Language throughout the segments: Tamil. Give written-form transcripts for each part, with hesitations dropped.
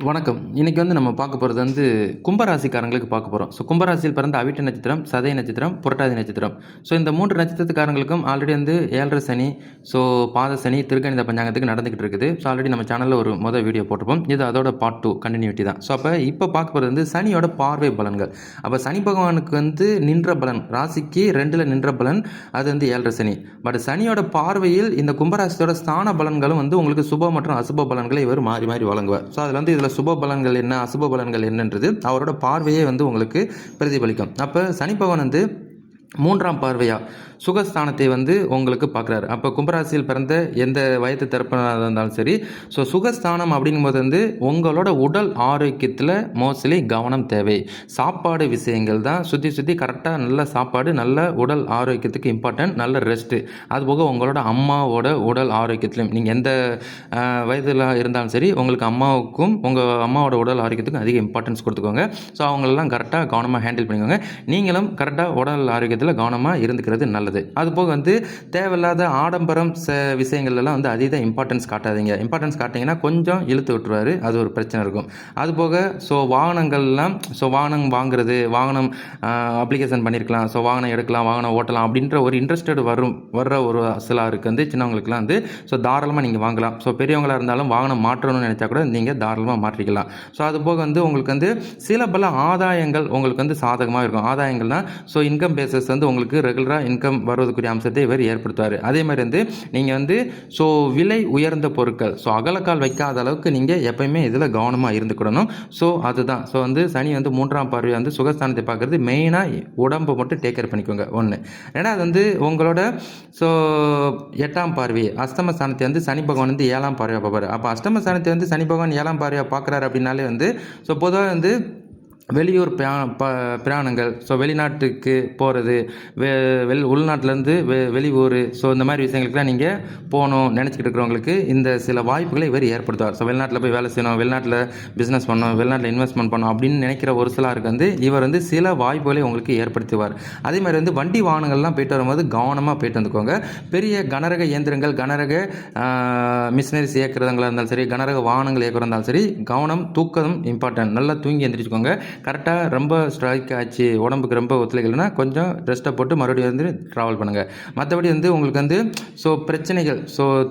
வணக்கம். இன்னைக்கு நம்ம பார்க்க போறது கும்பராசிக்காரங்களுக்கு பார்க்க போறோம். கும்பராசியில் பிறந்த அவிட்ட நட்சத்திரம், சதய நட்சத்திரம், புரட்டாதி நட்சத்திரம். இந்த 3 நட்சத்திரத்துக்காரங்களுக்கும் ஆல்ரெடி 7:30 சனி, பாத சனி திருக்கணித பஞ்சாங்கத்துக்கு நடந்துகிட்டு இருக்குது. ஆல்ரெடி நம்ம சேனல்ல ஒரு வீடியோ போட்டிருப்போம். இது அதோட பார்ட் 2 கன்டினியூட்டி தான். இப்போ பார்க்க போறது சனியோட பார்வை பலன்கள். அப்ப சனி பகவானுக்கு நின்ற பலன், ராசிக்கு 2ல நின்ற பலன் அது 7:30 சனி. பட் சனியோட பார்வையில் இந்த கும்பராசியோட ஸ்தான பலன்களும் உங்களுக்கு சுப மற்றும் அசுப பலன்களை இவர் மாறி மாறி வழங்குவார். அதுல இதுல சுப பலன்கள் என்ன, அசுப பலன்கள் என்னன்றது அவரோட பார்வையே உங்களுக்கு பிரதிபலிக்கும். அப்ப சனி பகவான் 3ஆம் பார்வையா சுகஸ்தானத்தை உங்களுக்கு பார்க்குறாரு. அப்போ கும்பராசியில் பிறந்த எந்த வயது தரப்பினராக இருந்தாலும் சரி, சுகஸ்தானம் அப்படிங்கும்போது உங்களோட உடல் ஆரோக்கியத்தில் மோஸ்ட்லி கவனம் தேவை. சாப்பாடு விஷயங்கள் தான் சுற்றி கரெக்டாக நல்ல சாப்பாடு, நல்ல உடல் ஆரோக்கியத்துக்கு இம்பார்ட்டன்ட், நல்ல ரெஸ்ட்டு. அதுபோக உங்களோட அம்மாவோட உடல் ஆரோக்கியத்திலையும் நீங்கள் எந்த வயதில் இருந்தாலும் சரி, உங்களுக்கு அம்மாவுக்கும் உங்கள் அம்மாவோட உடல் ஆரோக்கியத்துக்கும் அதிக இம்பார்ட்டன்ஸ் கொடுத்துக்கோங்க. அவங்களெல்லாம் கரெக்டாக கவனமாக ஹேண்டில் பண்ணிக்கோங்க. நீங்களும் கரெக்டாக உடல் ஆரோக்கியத்தில் கவனமாக இருந்துக்கிறது நல்லது. அதுபோக தேவையில்லாத ஆடம்பரம் விஷயங்கள்லாம் அதீத இம்பார்ட்டன்ஸ் காட்டாதீங்க. இம்பார்ட்டன்ஸ் காட்டிங்கன்னா கொஞ்சம் இழுத்து விட்டுருவாரு, அது ஒரு பிரச்சனை இருக்கும். அதுபோக வாகனங்கள்லாம் வாகனம் வாங்குறது, வாகனம் அப்ளிகேஷன் பண்ணியிருக்கலாம், வாகனம் எடுக்கலாம், வாகனம் ஓட்டலாம் அப்படின்ற ஒரு இன்ட்ரெஸ்டட் வர்ற ஒரு சிலருக்கு சின்னவங்களுக்குலாம் தாராளமாக நீங்கள் வாங்கலாம். பெரியவங்களாக இருந்தாலும் வாகனம் மாற்றணும்னு நினச்சா கூட நீங்கள் தாராளமாக மாற்றிக்கலாம். அதுபோக உங்களுக்கு சில பல ஆதாயங்கள் உங்களுக்கு சாதகமாக இருக்கும். ஆதாயங்கள்னால் இன்கம் பேசஸ் உங்களுக்கு ரெகுலராக இன்கம் வருவதற்குரிய அம்சத்தை இவர் ஏற்படுத்துவார். அதே மாதிரி நீங்கள் விலை உயர்ந்த பொருட்கள் அகலக்கால் வைக்காத அளவுக்கு நீங்கள் எப்பயுமே இதில் கவனமாக இருந்துக்கிடணும். அதுதான் சனி 3ஆம் பார்வை சுகஸ்தானத்தை பார்க்குறது மெயினாக உடம்பை மட்டும் டேக் கேர் பண்ணிக்கோங்க. ஒன்று. ரெண்டாவது உங்களோட 8ஆம் பார்வை அஷ்டமஸ்தானத்தை சனி பகவான் 7ஆம் பார்வையாக பார்ப்பார். அப்போ அஷ்டமஸ்தானத்தை சனி பகவான் 7ஆம் பார்வையாக பார்க்குறாரு அப்படின்னாலே பொதுவாக வெளியூர் பிரயாணங்கள், வெளிநாட்டுக்கு போகிறது, உள்நாட்டிலேருந்து வெளியூர், இந்த மாதிரி விஷயங்களுக்குலாம் நீங்கள் போகணும் நினச்சிக்கிட்டு இருக்கிறவங்களுக்கு இந்த சில வாய்ப்புகளை இவர் ஏற்படுத்துவார். வெளிநாட்டில் போய் வேலை செய்யணும், வெளிநாட்டில் பிஸ்னஸ் பண்ணணும், வெளிநாட்டில் இன்வெஸ்ட்மெண்ட் பண்ணணும் அப்படின்னு நினைக்கிற ஒரு சிலருக்கு இவர் சில வாய்ப்புகளை உங்களுக்கு ஏற்படுத்துவார். அதே மாதிரி வண்டி வாகனங்கள்லாம் போயிட்டு வரும்போது கவனமாக போயிட்டு வந்துக்கோங்க. பெரிய கனரக இயந்திரங்கள், கனரக மிஷினரிஸ் இயக்கிறவங்களாக இருந்தாலும் சரி, கனரக வாகனங்கள் இயக்கிறதா இருந்தாலும் சரி, கவனம், தூக்கம் இம்பார்ட்டன்ட். நல்லா தூங்கி எந்திரிச்சுக்கோங்க. கரெக்டாக ரொம்ப ஸ்ட்ரைக் ஆச்சு, உடம்புக்கு ரொம்ப ஒத்துழைக்கலைன்னா கொஞ்சம் ரெஸ்ட்டை போட்டு மறுபடியும் ட்ராவல் பண்ணுங்கள். மற்றபடி உங்களுக்கு பிரச்சனைகள்,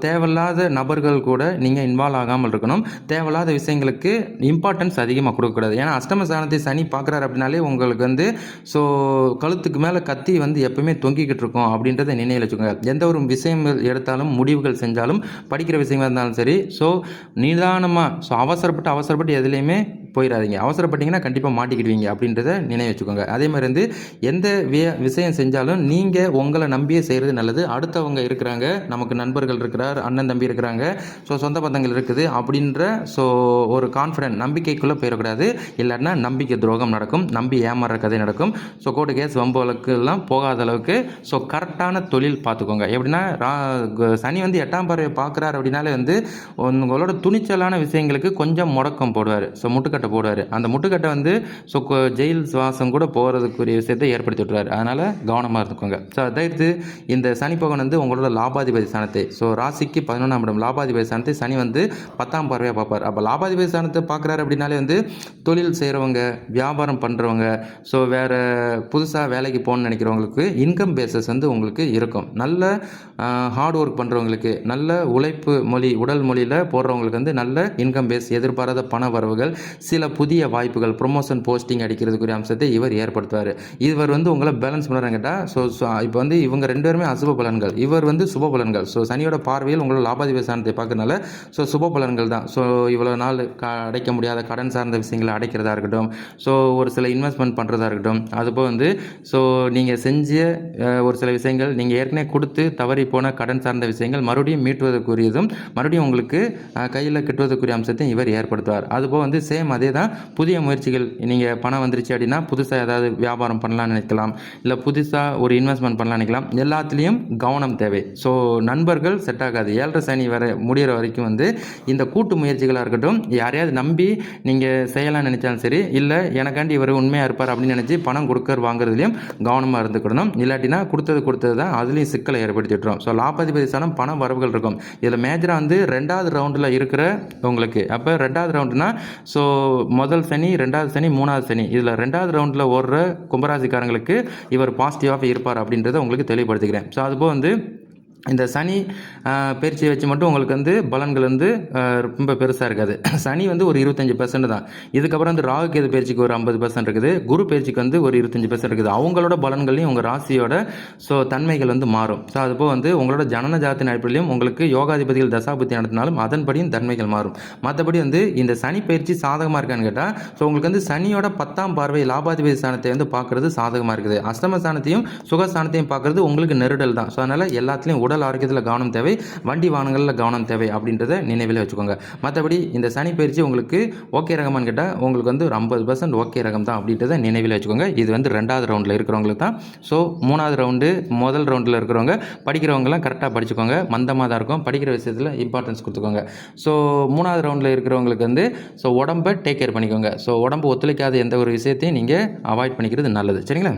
தேவையில்லாத நபர்கள் கூட நீங்கள் இன்வால்வ் ஆகாமல் இருக்கணும். தேவையில்லாத விஷயங்களுக்கு இம்பார்ட்டன்ஸ் அதிகமாக கொடுக்கக்கூடாது. ஏன்னா அஷ்டமஸ்தானத்தை சனி பார்க்குறாரு அப்படின்னாலே உங்களுக்கு கழுத்துக்கு மேலே கத்தி எப்பவுமே தொங்கிக்கிட்டு இருக்கும் அப்படின்றத நினைவில் வச்சுக்கோங்க. எந்த ஒரு விஷயங்கள் எடுத்தாலும், முடிவுகள் செஞ்சாலும், படிக்கிற விஷயமாக இருந்தாலும் சரி, நிதானமாக அவசரப்பட்டு எதுலேயுமே போயிடாதீங்க. அவசரப்பட்டீங்கன்னா கண்டிப்பாக மாட்டிக்கிடுவீங்க அப்படின்றத நினைவு வச்சுக்கோங்க. அதே மாதிரி எந்த விஷயம் செஞ்சாலும் நீங்கள் உங்களை நம்பியே செய்கிறது நல்லது. அடுத்தவங்க இருக்கிறாங்க, நமக்கு நண்பர்கள் இருக்கிறார், அண்ணன் தம்பி இருக்கிறாங்க, சொந்த பந்தங்கள் இருக்குது அப்படின்ற ஒரு கான்ஃபிடென்ட் நம்பிக்கைக்குள்ளே போயிடக்கூடாது. இல்லைன்னா நம்பிக்கை துரோகம் நடக்கும், நம்பி ஏமாறுற கதை நடக்கும். கோர்ட்டு கேஸ் வம்பு வழக்குலாம் போகாத அளவுக்கு கரெக்டான தொழில் பார்த்துக்கோங்க. எப்படின்னா சனி 8ஆம் பார்வையை பார்க்குறாரு அப்படின்னாலே உங்களோட துணிச்சலான விஷயங்களுக்கு கொஞ்சம் முடக்கம் போடுவார், முட்டுக்கட்டை போடுவார். அந்த முட்டுக்கட்டை ஜெயில் சுவாசம் கூட போகிறதுக்குரிய விஷயத்தை ஏற்படுத்தி விட்டுருவார். அதனால் கவனமாக இருந்துக்கோங்க. அதாவது இந்த சனி பகவான் உங்களோட லாபாதிபதி ஸ்தானத்தை, ராசிக்கு 11ஆம் இடம் லாபாதிபதி ஸ்தானத்தை சனி 10ஆம் பார்வையாக பார்ப்பார். அப்போ லாபாதிபதி ஸ்தானத்தை பார்க்குறாரு அப்படின்னாலே தொழில் செய்கிறவங்க, வியாபாரம் பண்ணுறவங்க, வேறு புதுசாக வேலைக்கு போகணும்னு நினைக்கிறவங்களுக்கு இன்கம் பேசஸ் உங்களுக்கு இருக்கும். நல்ல ஹார்ட் ஒர்க் பண்ணுறவங்களுக்கு, நல்ல உழைப்பு மொழி, உடல் மொழியில் போடுறவங்களுக்கு நல்ல இன்கம் பேஸ், எதிர்பாராத பண வரவுகள், சில புதிய வாய்ப்புகள், ப்ரொமோஷன் போஸ்டிங் அடிக்கிறதுக்குரிய அம்சத்தை இவர் ஏற்படுத்துவார். இவர் உங்களை பேலன்ஸ் பண்ணுறாங்க கேட்டால் இப்போ இவங்க 2 பேருமே அசுப பலன்கள், இவர் சுப பலன்கள். சனியோட பார்வையில் உங்களோட லாபாதிபதி ஸ்தானத்தை பார்க்கறதுனால சுப பலன்கள் தான். இவ்வளோ நாள் அடைக்க முடியாத கடன் சார்ந்த விஷயங்களை அடைக்கிறதா இருக்கட்டும், ஒரு சில இன்வெஸ்ட்மெண்ட் பண்ணுறதா இருக்கட்டும், அதுபோல் நீங்கள் செஞ்ச ஒரு சில விஷயங்கள், நீங்கள் ஏற்கனவே கொடுத்து தவறி போன கடன் சார்ந்த விஷயங்கள் மறுபடியும் மீட்டுவதற்குரியதும், மறுபடியும் உங்களுக்கு கையில் கிட்டுவதற்குரிய அம்சத்தையும் இவர் ஏற்படுத்துவார். அதுபோல் சேம் அதே தான் புதிய முயற்சிகள். நீங்கள் பணம் வந்துருச்சு அப்படின்னா புதுசாக ஏதாவது வியாபாரம் பண்ணலாம்னு நினைக்கலாம், இல்லை புதுசாக ஒரு இன்வெஸ்ட்மெண்ட் பண்ணலாம்னு நினைக்கலாம். எல்லாத்துலேயும் கவனம் தேவை. ஸோ நண்பர்கள் செட் ஆகாது. 7.5 சனி முடிகிற வரைக்கும் வந்து இந்த கூட்டு முயற்சிகளாக இருக்கட்டும், யாரையாவது நம்பி நீங்கள் செய்யலாம்னு நினச்சாலும் சரி, இல்லை எனக்காண்டி இவர் உண்மையாக இருப்பார் அப்படின்னு நினச்சி பணம் வாங்குறதுலையும் கவனமாக இருந்துக்கிடணும். இல்லாட்டினா கொடுத்தது தான் அதுலேயும் சிக்கலை ஏற்படுத்திட்டுரும். ஸோ லாபாதிபதி ஸ்தானம் பண வரவுகள் இருக்கும். இதில் மேஜராக வந்து 2வது ரவுண்டில் இருக்கிற உங்களுக்கு, அப்போ 2வது ரவுண்டுனா ஸோ முதல் சனி, 2வது சனி, 3வது சனி, இதில் 2வது ரவுண்டில் ஓடுற கும்பராசிக்காரங்களுக்கு இவர் பாசிட்டிவாக இருப்பார் அப்படின்றத உங்களுக்கு தெளிவுபடுத்திக்கிறேன். ஸோ அதுபோல் வந்து இந்த சனி பயிற்சியை வச்சு மட்டும் உங்களுக்கு வந்து பலன்கள் வந்து ரொம்ப பெருசாக இருக்காது. சனி வந்து ஒரு 25% தான். இதுக்கப்புறம் வந்து ராகு கேது பயிற்சிக்கு ஒரு 50% இருக்குது. குரு பயிற்சிக்கு வந்து ஒரு 25% இருக்குது. அவங்களோட பலன்களையும் உங்கள் ராசியோட ஸோ தன்மைகள் வந்து மாறும். ஸோ அதுபோல் வந்து உங்களோட ஜனன ஜாதத்தின் அடிப்படையிலையும் உங்களுக்கு யோகாதிபதிகள் தசாபுத்தி நடத்தினாலும் அதன்படியும் தன்மைகள் மாறும். மற்றபடி வந்து இந்த சனி பயிற்சி சாதகமாக இருக்கான்னு கேட்டால், ஸோ உங்களுக்கு வந்து சனியோட 10ஆம் பார்வை லாபாதிபதி ஸ்தானத்தை வந்து பார்க்குறது சாதகமாக இருக்குது. அஷ்டம ஸ்தானத்தையும் சுகஸ்தானத்தையும் பார்க்குறது உங்களுக்கு நெருடல் தான். ஸோ அதனால் எல்லாத்துலேயும் உடல் ஆரோக்கியத்தில் கவனம் தேவை, வண்டி வாகனங்களில் கவனம் தேவை அப்படின்றத நினைவில் வச்சுக்கோங்க. மற்றபடி இந்த சனி பயிற்சி உங்களுக்கு ஓகே ரகமானு கேட்டால் உங்களுக்கு வந்து ஒரு 50% ஓகே ரகம் தான் அப்படின்றத நினைவில் வச்சுக்கோங்க. இது வந்து 2வது ரவுண்டில் இருக்கிறவங்களுக்கு தான். ஸோ 3வது ரவுண்டு, முதல் ரவுண்டில் இருக்கிறவங்க படிக்கிறவங்கலாம் கரெக்டாக படிச்சுக்கோங்க. மந்தமாக தான் இருக்கும், படிக்கிற விஷயத்தில் இம்பார்ட்டன்ஸ் கொடுத்துக்கோங்க. ஸோ 3வது ரவுண்டில் இருக்கிறவங்களுக்கு வந்து ஸோ உடம்பை டேக் கேர் பண்ணிக்கோங்க. ஸோ உடம்பு ஒத்துழைக்காத எந்த ஒரு விஷயத்தையும் நீங்கள் அவாய்ட் பண்ணிக்கிறது நல்லது. சரிங்களா?